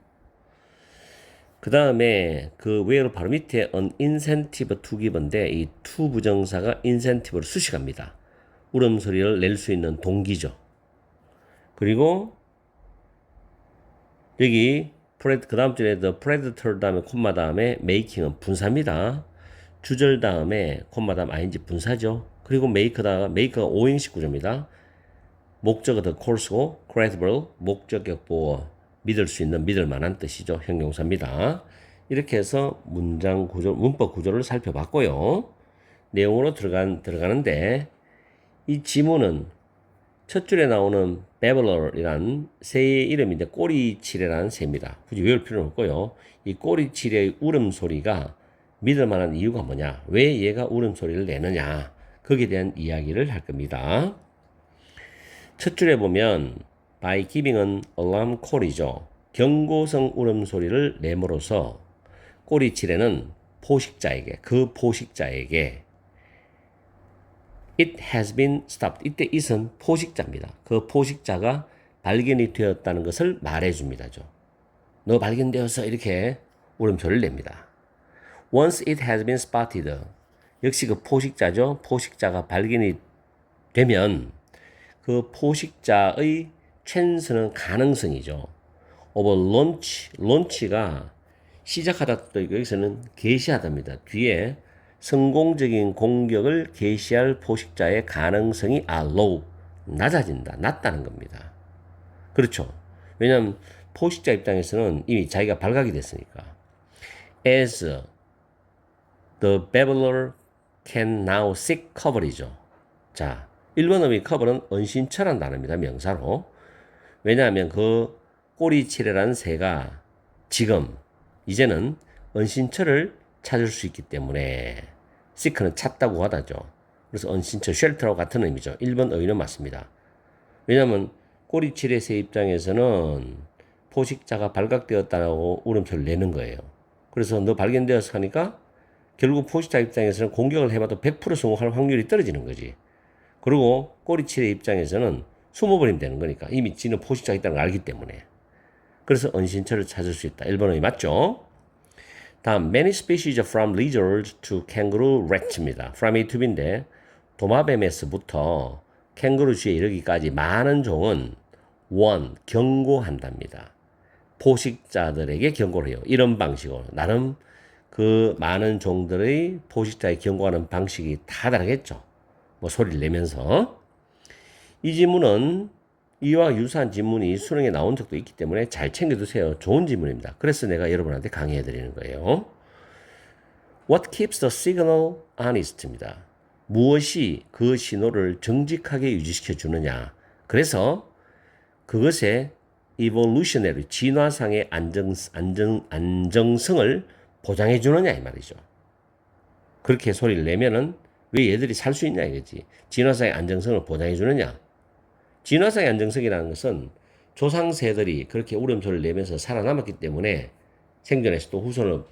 그 다음에 그 where 바로 밑에 an incentive to give인데 이 to 부정사가 incentive를 수식합니다. 울음소리를 낼 수 있는 동기죠. 그리고 여기 그 다음 줄에 the predator 다음에 콤마 다음에 making은 분사입니다. 주절 다음에 콤마 다음 ing 분사죠. 그리고 make가 오형식 구조입니다. 목적어 the course고 credible 목적격 보어 믿을 수 있는 믿을 만한 뜻이죠. 형용사입니다. 이렇게 해서 문장 구조 문법 구조를 살펴봤고요. 내용으로 들어가는데 이 지문은 첫 줄에 나오는 babbler이란 새의 이름인데 꼬리치레라는 새입니다. 굳이 외울 필요는 없고요. 이 꼬리치레의 울음소리가 믿을 만한 이유가 뭐냐? 왜 얘가 울음소리를 내느냐? 거기에 대한 이야기를 할 겁니다. 첫 줄에 보면 by giving은 alarm call이죠. 경고성 울음소리를 내므로써 꼬리치레는 그 포식자에게 it has been stopped. 이때 it은 포식자입니다. 그 포식자가 발견이 되었다는 것을 말해줍니다죠. 너 발견되었어 이렇게 울음소리를 냅니다. Once it has been spotted. 역시 그 포식자죠. 포식자가 발견이 되면 그 포식자의 찬스는 가능성이죠. of launch가 시작하다 또 여기서는 개시하답니다. 뒤에 성공적인 공격을 개시할 포식자의 가능성이 low, 낮다는 겁니다. 그렇죠. 왜냐하면 포식자 입장에서는 이미 자기가 발각이 됐으니까. As the babbler can now seek cover이죠. 자, 1번 의미 cover은 은신처란 단어입니다. 명사로. 왜냐하면 그 꼬리치레라는 새가 지금 이제는 은신처를 찾을 수 있기 때문에 seek는 찾다고 하다죠. 그래서 은신처, 쉘터와 같은 의미죠. 1번 의미는 맞습니다. 왜냐하면 꼬리치레 새 입장에서는 포식자가 발각되었다고 울음소리를 내는 거예요. 그래서 너 발견되었어 하니까 결국 포식자 입장에서는 공격을 해봐도 100% 성공할 확률이 떨어지는 거지. 그리고 꼬리치레 입장에서는 숨어버리면 되는 거니까 이미 지는 포식자가 있다는 걸 알기 때문에. 그래서 은신처를 찾을 수 있다. 1번이 맞죠? 다음 many species from lizards to kangaroo rat입니다. from A to B인데 도마뱀에서부터 캥거루쥐에 이르기까지 많은 종은 경고한답니다. 포식자들에게 경고를 해요. 이런 방식으로 나름 그 많은 종들의 포식자에 경고하는 방식이 다 다르겠죠. 뭐 소리를 내면서. 이 지문은 이와 유사한 지문이 수능에 나온 적도 있기 때문에 잘 챙겨두세요. 좋은 지문입니다. 그래서 내가 여러분한테 강의해 드리는 거예요. What keeps the signal honest입니다. 무엇이 그 신호를 정직하게 유지시켜 주느냐. 그래서 그것의 evolutionary 진화상의 안정성을 보장해 주느냐 이 말이죠. 그렇게 소리를 내면은 왜 얘들이 살 수 있냐 이거지. 진화상의 안정성을 보장해 주느냐. 진화상의 안정성이라는 것은 조상새들이 그렇게 울음소리를 내면서 살아남았기 때문에 생존해서 또 후손을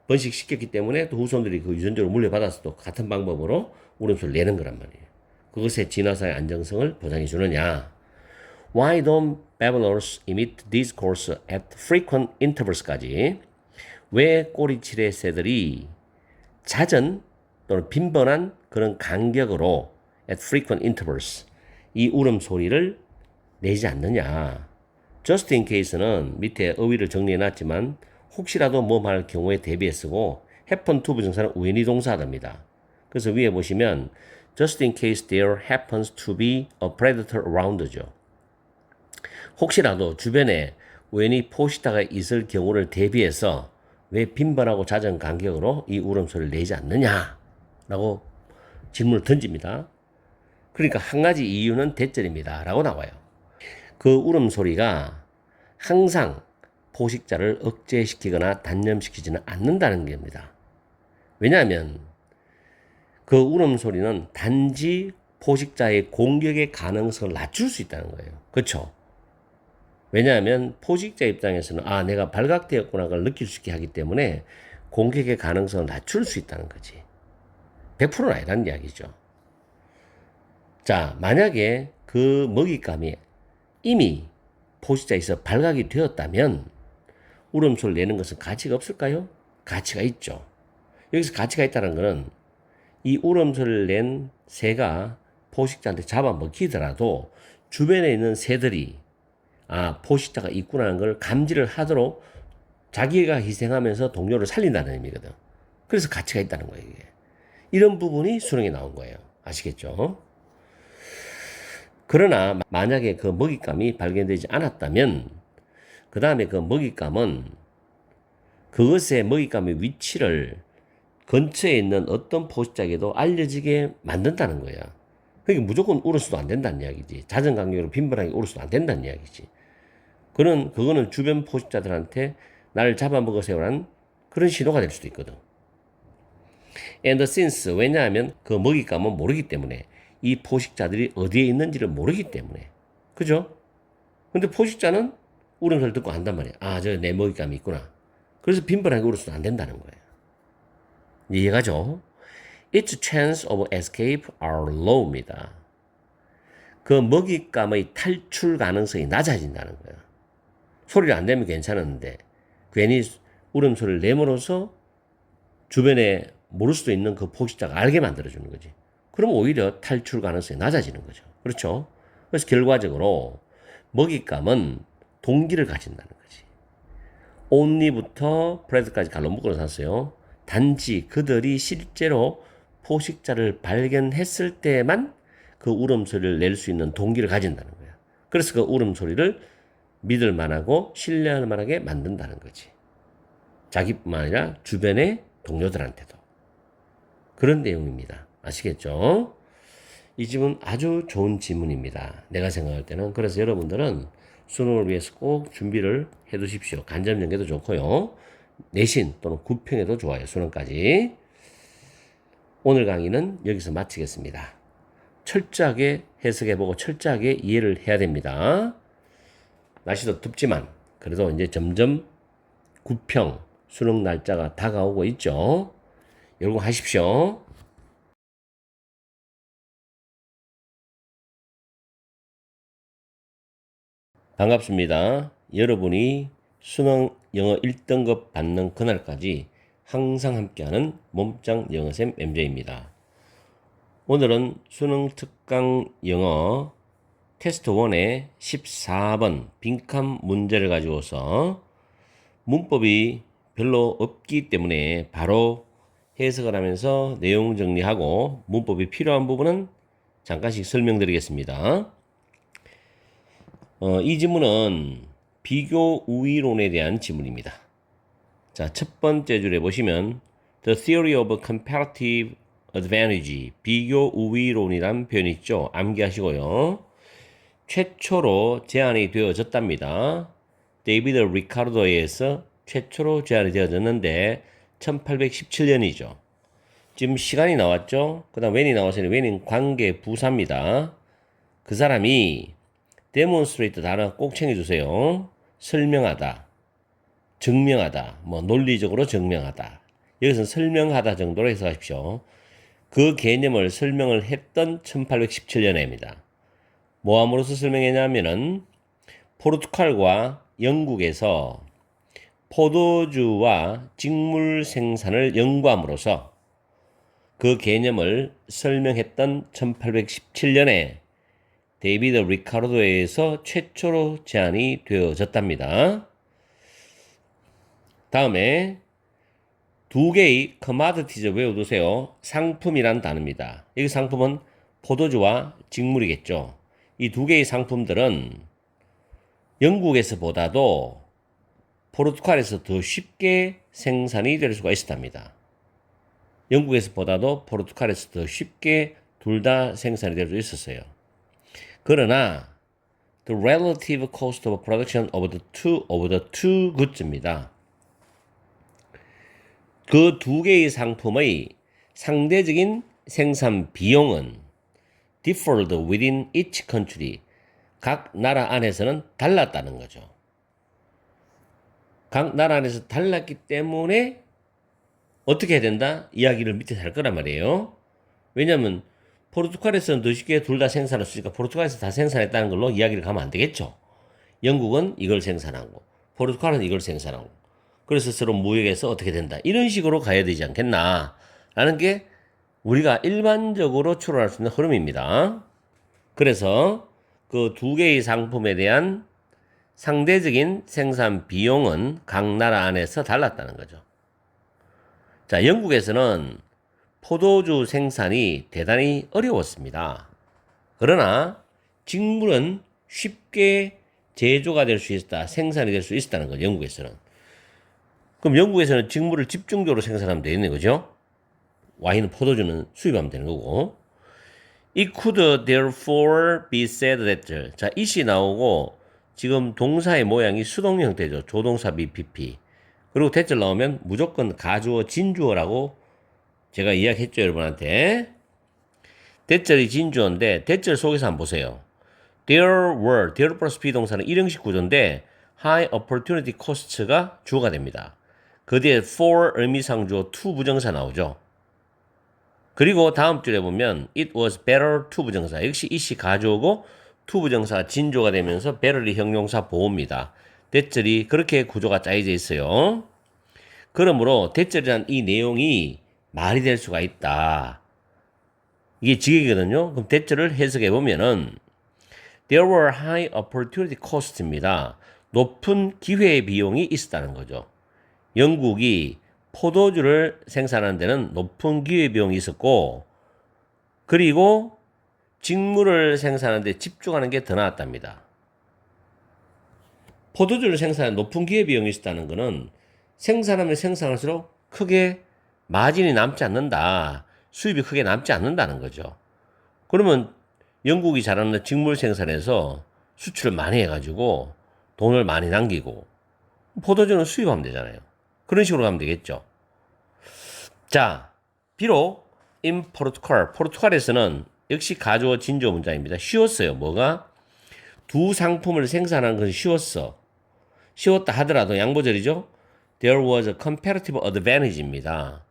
번식시켰기 때문에 또 후손들이 그 유전적으로 물려받아서 또 같은 방법으로 울음소리를 내는 거란 말이에요. 그것의 진화상의 안정성을 보장해 주느냐. Why don't babblers emit discourse at frequent intervals까지. 왜 꼬리치레 새들이 잦은 또는 빈번한 그런 간격으로 at frequent intervals 이 울음소리를 내지 않느냐. just in case는 밑에 어휘를 정리해 놨지만 혹시라도 뭐 말 경우에 대비해 쓰고 happen to 부정사는 우연히 동사답니다. 그래서 위에 보시면 just in case there happens to be a predator around죠. 혹시라도 주변에 우연히 포식자가 있을 경우를 대비해서 왜 빈번하고 잦은 간격으로 이 울음소리를 내지 않느냐라고 질문을 던집니다. 그러니까 한 가지 이유는 대절입니다 라고 나와요. 그 울음소리가 항상 포식자를 억제시키거나 단념시키지는 않는다는 겁니다. 왜냐하면 그 울음소리는 단지 포식자의 공격의 가능성을 낮출 수 있다는 거예요. 그렇죠? 왜냐하면 포식자 입장에서는 내가 발각되었구나 를 느낄 수 있게 하기 때문에 공격의 가능성을 낮출 수 있다는 거지. 100%는 아니라는 이야기죠. 자, 만약에 그 먹잇감이 이미 포식자에서 발각이 되었다면 울음소리를 내는 것은 가치가 없을까요? 가치가 있죠. 여기서 가치가 있다는 것은 이 울음소리를 낸 새가 포식자한테 잡아먹히더라도 주변에 있는 새들이 포식자가 있구나라는 걸 감지를 하도록 자기가 희생하면서 동료를 살린다는 의미거든. 그래서 가치가 있다는 거예요, 이게. 이런 부분이 수능에 나온 거예요. 아시겠죠? 그러나 만약에 그 먹잇감이 발견되지 않았다면 그 다음에 그 먹잇감은 그것의 먹잇감의 위치를 근처에 있는 어떤 포식자에게도 알려지게 만든다는 거야. 그러니까 무조건 울어서도 안 된다는 이야기지. 잦은 간격으로 빈번하게 울어서도 안 된다는 이야기지. 그거는 주변 포식자들한테 나를 잡아먹으세요라는 그런 신호가 될 수도 있거든. And since, 왜냐하면 그 먹잇감은 모르기 때문에 이 포식자들이 어디에 있는지를 모르기 때문에. 그죠? 근데 포식자는 울음소리를 듣고 안단 말이야. 저 내 먹잇감이 있구나. 그래서 빈번하게 울어서도 안 된다는 거예요. 이해가죠? Its chance of escape are low입니다. 그 먹잇감의 탈출 가능성이 낮아진다는 거야. 소리를 안 내면 괜찮았는데 괜히 울음소리를 내므로써 주변에 모를 수도 있는 그 포식자가 알게 만들어주는 거지. 그럼 오히려 탈출 가능성이 낮아지는 거죠. 그렇죠? 그래서 결과적으로 먹잇감은 동기를 가진다는 거지. only부터 pres까지 갈로 묶어서 샀어요. 단지 그들이 실제로 포식자를 발견했을 때만 그 울음소리를 낼 수 있는 동기를 가진다는 거야. 그래서 그 울음소리를 믿을 만하고 신뢰할 만하게 만든다는 거지. 자기뿐만 아니라 주변의 동료들한테도. 그런 내용입니다. 아시겠죠? 이 질문 아주 좋은 질문입니다. 내가 생각할 때는. 그래서 여러분들은 수능을 위해서 꼭 준비를 해 두십시오. 간접 연계도 좋고요. 내신 또는 구평에도 좋아요. 수능까지. 오늘 강의는 여기서 마치겠습니다. 철저하게 해석해보고 철저하게 이해를 해야 됩니다. 날씨도 덥지만 그래도 이제 점점 구평 수능 날짜가 다가오고 있죠. 열공하십시오. 반갑습니다. 여러분이 수능 영어 1등급 받는 그날까지 항상 함께하는 몸짱 영어쌤 MJ입니다. 오늘은 수능 특강 영어 테스트 1의 14번 빈칸 문제를 가지고서 문법이 별로 없기 때문에 바로 해석을 하면서 내용 정리하고 문법이 필요한 부분은 잠깐씩 설명드리겠습니다. 이 지문은 비교 우위론에 대한 지문입니다. 자, 첫 번째 줄에 보시면 The theory of comparative advantage, 비교 우위론이란 표현이 있죠. 암기하시고요. 최초로 제안이 되어졌답니다. 데이비드 리카르도에 의해서 최초로 제안이 되어졌는데 1817년이죠. 지금 시간이 나왔죠. 그 다음 when이 나왔으니 when은 관계 부사입니다. 그 사람이 demonstrate 단어 꼭 챙겨주세요. 설명하다, 증명하다, 논리적으로 증명하다. 여기서는 설명하다 정도로 해석하십시오. 그 개념을 설명을 했던 1817년에입니다. 뭐함으로써 설명했냐면은 포르투갈과 영국에서 포도주와 직물 생산을 연구함으로써 그 개념을 설명했던 1817년에 데이비드 리카르도에 의해서 최초로 제안이 되어졌답니다. 다음에 두 개의 commodities 외워두세요. 상품이란 단어입니다. 여기 상품은 포도주와 직물이겠죠. 이 두 개의 상품들은 영국에서보다도 포르투갈에서 더 쉽게 생산이 될 수가 있었답니다. 영국에서보다도 포르투갈에서 더 쉽게 둘 다 생산이 될 수 있었어요. 그러나 the relative cost of production of the two goods입니다. 그 두 개의 상품의 상대적인 생산 비용은 differed within each country. 각 나라 안에서는 달랐다는 거죠. 각 나라 안에서 달랐기 때문에 어떻게 해야 된다? 이야기를 밑에서 할 거란 말이에요. 왜냐하면 포르투갈에서는 더 쉽게 둘 다 생산할 수 있으니까 포르투갈에서 다 생산했다는 걸로 이야기를 가면 안 되겠죠. 영국은 이걸 생산하고 포르투갈은 이걸 생산하고 그래서 서로 무역에서 어떻게 된다. 이런 식으로 가야 되지 않겠나 라는 게 우리가 일반적으로 추론할 수 있는 흐름입니다. 그래서 그 두 개의 상품에 대한 상대적인 생산 비용은 각 나라 안에서 달랐다는 거죠. 자, 영국에서는 포도주 생산이 대단히 어려웠습니다. 그러나 직물은 쉽게 제조가 될 수 있다, 생산이 될 수 있었다는 거죠, 영국에서는. 그럼 영국에서는 직물을 집중적으로 생산하면 되겠네, 그죠? 와인은 포도주는 수입하면 되는 거고. It could therefore be said that. 자, it이 나오고 지금 동사의 모양이 수동 형태죠. 조동사 BPP. 그리고 대절 나오면 무조건 가주어, 진주어라고 제가 이야기했죠, 여러분한테. 대절이 진주어인데 대절 속에서 한번 보세요. There were, there 플러스 비동사는 일형식 구조인데 high opportunity cost가 주어가 됩니다. 그 뒤에 for 의미상 주어 to 부정사 나오죠. 그리고 다음 줄에 보면 it was better to 부정사. 역시 it이 가주어고 to 부정사가 진조가 되면서 better이 형용사 보호입니다. 대절이 그렇게 구조가 짜여져 있어요. 그러므로 대절이란 이 내용이 말이 될 수가 있다. 이게 직역이거든요. 그럼 대절을 해석해 보면은 there were high opportunity cost입니다. 높은 기회 비용이 있었다는 거죠. 영국이 포도주를 생산하는 데는 높은 기회 비용이 있었고, 그리고 직물을 생산하는 데 집중하는 게 더 나았답니다. 포도주를 생산하는 높은 기회 비용이 있었다는 것은 생산하면 생산할수록 크게 마진이 남지 않는다. 수입이 크게 남지 않는다는 거죠. 그러면 영국이 잘하는 직물 생산에서 수출을 많이 해가지고 돈을 많이 남기고 포도주는 수입하면 되잖아요. 그런 식으로 가면 되겠죠. 자, 비록 in Portugal, 포르투갈에서는 역시 가주어 진주어 문장입니다. 쉬웠어요. 뭐가? 두 상품을 생산하는 것은 쉬웠다 하더라도 양보절이죠. There was a comparative advantage입니다.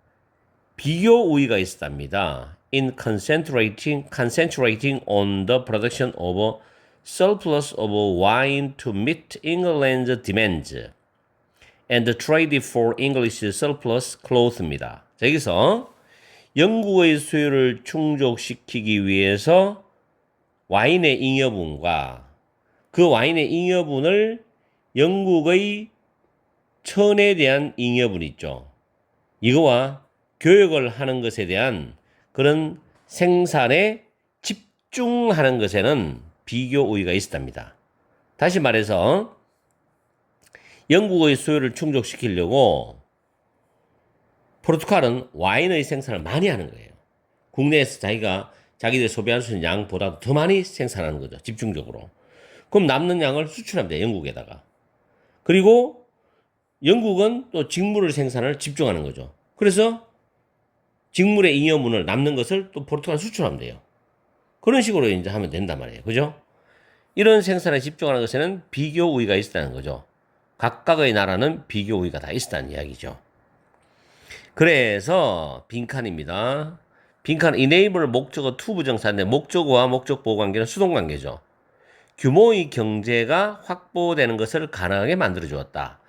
비교 우위가 있었답니다. In concentrating on the production of a surplus of wine to meet England's demands and the trade for English surplus cloth입니다. 자, 여기서 영국의 수요를 충족시키기 위해서 와인의 잉여분과 그 와인의 잉여분을 영국의 천에 대한 잉여분 있죠. 이거와 교역을 하는 것에 대한 그런 생산에 집중하는 것에는 비교 우위가 있었답니다. 다시 말해서 영국의 수요를 충족시키려고 포르투갈은 와인의 생산을 많이 하는 거예요. 국내에서 자기들이 소비할 수 있는 양보다 더 많이 생산하는 거죠. 집중적으로. 그럼 남는 양을 수출합니다. 영국에다가. 그리고 영국은 또 직물을 생산을 집중하는 거죠. 그래서 직물의 잉여분을 남는 것을 또 포르투갈 수출하면 돼요. 그런 식으로 이제 하면 된단 말이에요. 그죠? 이런 생산에 집중하는 것에는 비교 우위가 있었다는 거죠. 각각의 나라는 비교 우위가 다 있었다는 이야기죠. 그래서 빈칸입니다. 빈칸 enable 목적어 to 부정사인데 목적어와 목적보호 관계는 수동 관계죠. 규모의 경제가 확보되는 것을 가능하게 만들어 주었다.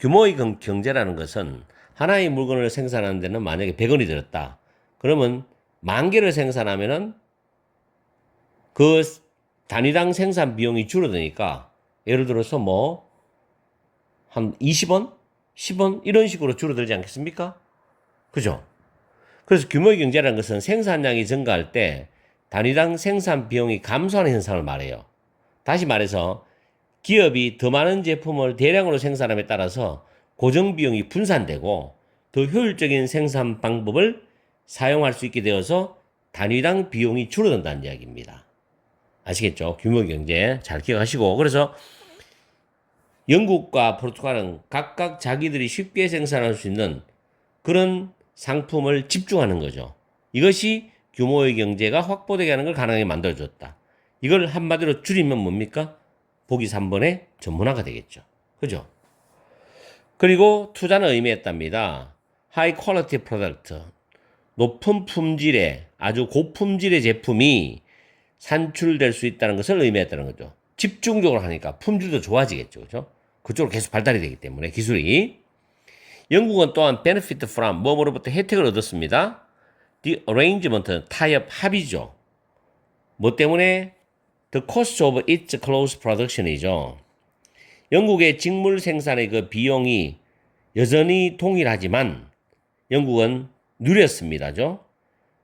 규모의 경제라는 것은 하나의 물건을 생산하는 데는 만약에 100원이 들었다. 그러면 10,000개를 생산하면은 그 단위당 생산 비용이 줄어드니까 예를 들어서 뭐 한 20원? 10원? 이런 식으로 줄어들지 않겠습니까? 그죠? 그래서 규모의 경제라는 것은 생산량이 증가할 때 단위당 생산 비용이 감소하는 현상을 말해요. 다시 말해서 기업이 더 많은 제품을 대량으로 생산함에 따라서 고정 비용이 분산되고 더 효율적인 생산 방법을 사용할 수 있게 되어서 단위당 비용이 줄어든다는 이야기입니다. 아시겠죠? 규모 경제 잘 기억하시고, 그래서 영국과 포르투갈은 각각 자기들이 쉽게 생산할 수 있는 그런 상품을 집중하는 거죠. 이것이 규모의 경제가 확보되게 하는 걸 가능하게 만들어줬다. 이걸 한마디로 줄이면 뭡니까? 보기 3번의 전문화가 되겠죠. 그죠? 그리고 투자는 의미했답니다. High quality product. 높은 품질의, 아주 고품질의 제품이 산출될 수 있다는 것을 의미했다는 거죠. 집중적으로 하니까 품질도 좋아지겠죠. 그죠? 그쪽으로 계속 발달이 되기 때문에 기술이. 영국은 또한 benefit from 뭐뭐로부터 혜택을 얻었습니다. The arrangement 타협 합의죠. 뭐 때문에? The cost of its close production이죠. 영국의 직물 생산의 그 비용이 여전히 동일하지만 영국은 누렸습니다죠.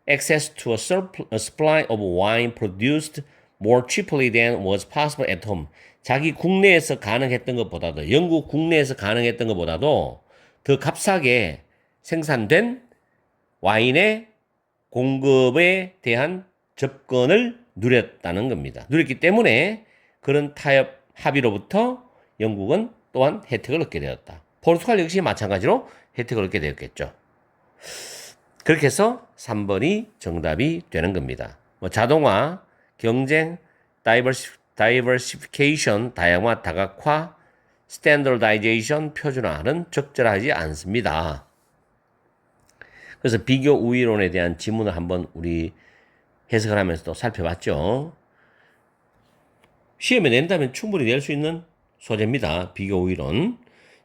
Access to a supply of wine produced more cheaply than was possible at home. 자기 국내에서 가능했던 것보다도, 영국 국내에서 가능했던 것보다도 더 값싸게 생산된 와인의 공급에 대한 접근을 누렸다는 겁니다. 누렸기 때문에 그런 타협 합의로부터 영국은 또한 혜택을 얻게 되었다. 포르투갈 역시 마찬가지로 혜택을 얻게 되었겠죠. 그렇게 해서 3번이 정답이 되는 겁니다. 뭐 자동화, 경쟁, 다이버시피케이션, 다양화, 다각화, 스탠더다이제이션, 표준화는 적절하지 않습니다. 그래서 비교 우위론에 대한 지문을 한번 우리 해석을 하면서 또 살펴봤죠. 시험에 낸다면 충분히 낼 수 있는 소재입니다. 비교 우위론.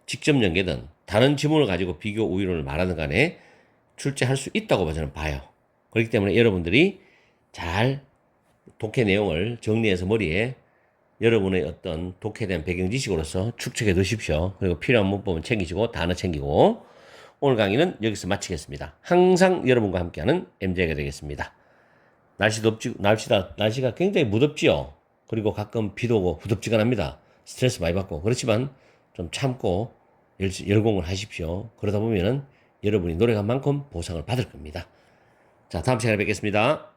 직접 연계든 다른 지문을 가지고 비교 우위론을 말하는 간에 출제할 수 있다고 저는 봐요. 그렇기 때문에 여러분들이 잘 독해 내용을 정리해서 머리에 여러분의 어떤 독해에 대한 배경 지식으로서 축적해 두십시오. 그리고 필요한 문법은 챙기시고 단어 챙기고. 오늘 강의는 여기서 마치겠습니다. 항상 여러분과 함께하는 MJ가 되겠습니다. 날씨가 굉장히 무덥지요. 그리고 가끔 비도 오고 후덥지근합니다. 스트레스 많이 받고. 그렇지만 좀 참고 열공을 하십시오. 그러다 보면은 여러분이 노력한 만큼 보상을 받을 겁니다. 자, 다음 시간에 뵙겠습니다.